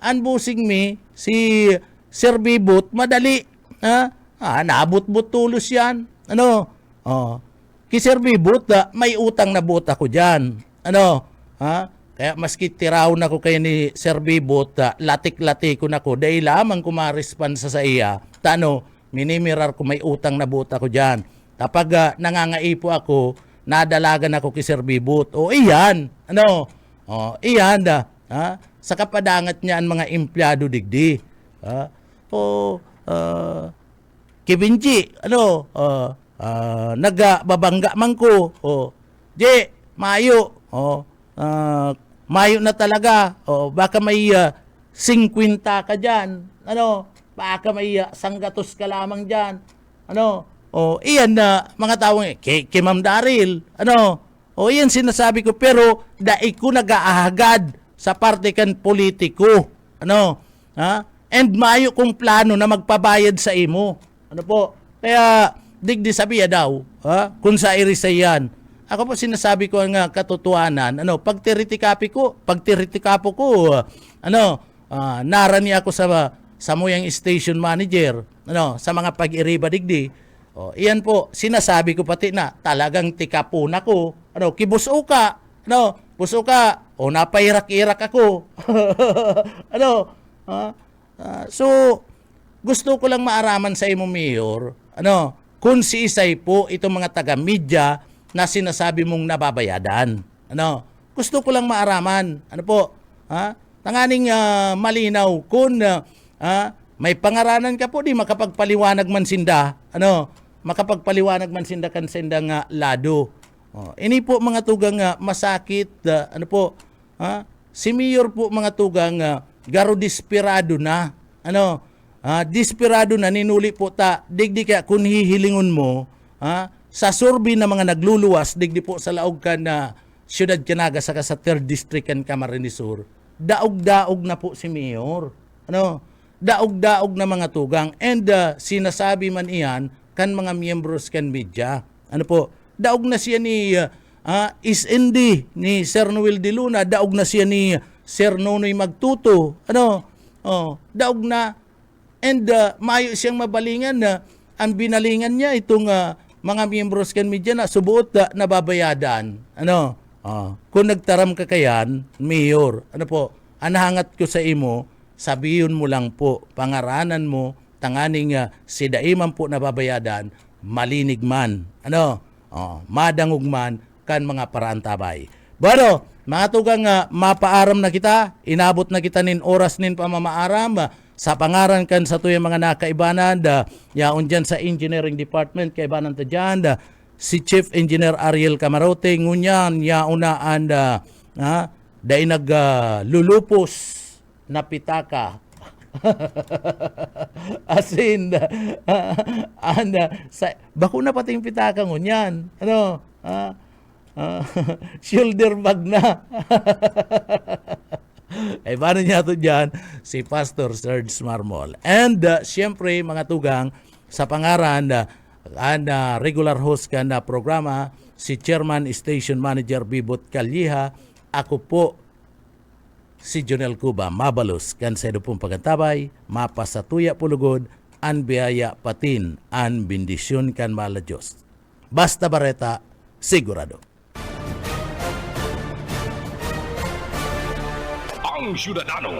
Bossing me, si Sir Bibot, madali. Naabot-bot tulos yan. Ano? Ki Sir Bibot, may utang na bot ako dyan. Ano? Kaya maski tiraw na ko kayo ni Sir Bibot, latik-latik ko na ko, dahil lamang ko ma-response sa iya, minimirar ko may utang na buta ko dyan. Kapag nangangaipo ako, nadalagan ako kay Sir Bibot. Iyan. Ano? Iyan sa kapadangat niya ang mga empleyado digdi. Kibinji, nagbabangga man ko. Mayo. Mayo na talaga. Baka may 50 ka dyan. Ano? Baka may sanggatos ka lamang dyan. Ano? Iyan na mga tawang kay Ma'am Daryl. Ano? Iyan sinasabi ko, pero dai ko nag-aahagad sa parte kan politiko. Ano? And mayo kong plano na magpabayad sa imo. Ano po? Kaya digdi sabiya daw, kung sa irisayan. Ako po sinasabi ko ang katotohanan, pagtiritikapo ko, narani ako sa muyang station manager, sa mga pag-iriba digdi. Iyan po, sinasabi ko pati na talagang tikapo na ko. Kibuso ka, buso ka, napairak-irak ako. So, gusto ko lang maaraman sa imo, Mayor, kung si Isay po, itong mga taga-media, na sinasabi mong nababayadan. Gusto ko lang maaraman. Tanganing malinaw kung may pangaranan ka po, di makapagpaliwanag man sinda. Makapagpaliwanag man sinda kan sindang lado. Ini po mga tugang masakit. Si Mayor po mga tugang garo desperado na. Desperado na, ninuli po ta. Digdi kaya kung hihilingon mo, sa survey na mga nagluluwas, digdi po sa laog ka na Siyudad Canaga saka sa 3rd District and Camarines Sur, daog-daog na po si Mayor. Daog-daog na mga tugang. And sinasabi man iyan kan mga miyembros kan media. Daog na siya ni SND, ni Sir Noel de Luna, daog na siya ni Sir Nonoy Magtuto. Daog na. And mayo siyang mabalingan na ang binalingan niya itong mga miyembros kan media na subuot na nababayadan. Kung nagtaram ka kayan, Mayor, anahangat ko sa imo, sabiyon mo lang po, pangaranan mo, tanganing si daiman po nababayadan, malinig man. Madangog man kan mga paraantabay. Bueno, mga tugang mapaaram na kita, inabot na kita nin oras nin pamamaaram, sa pangaran kan sa tuyang mga nakaibanan, yaon dyan sa Engineering Department, kaibanan ta dyan, si Chief Engineer Ariel Camarote, ngunyan, yaunaan dahil naglulupos na pitaka. As in, bakuna pati yung pitaka ngunyan. Ano? Shoulder bag na. Eh, paano niya ito dyan? Si Pastor Serge Marmol. And, siyempre, mga tugang, sa pangaran, regular host ka na programa, si Chairman Station Manager Bibot Calleja, ako po, si Jonel Cuba, mabalos, kansedo pong pagkantabay, mapasatuya pulugod, an biyaya patin, an bendisyon kan mala Diyos. Basta Bareta, sigurado. Ang Ciudadano.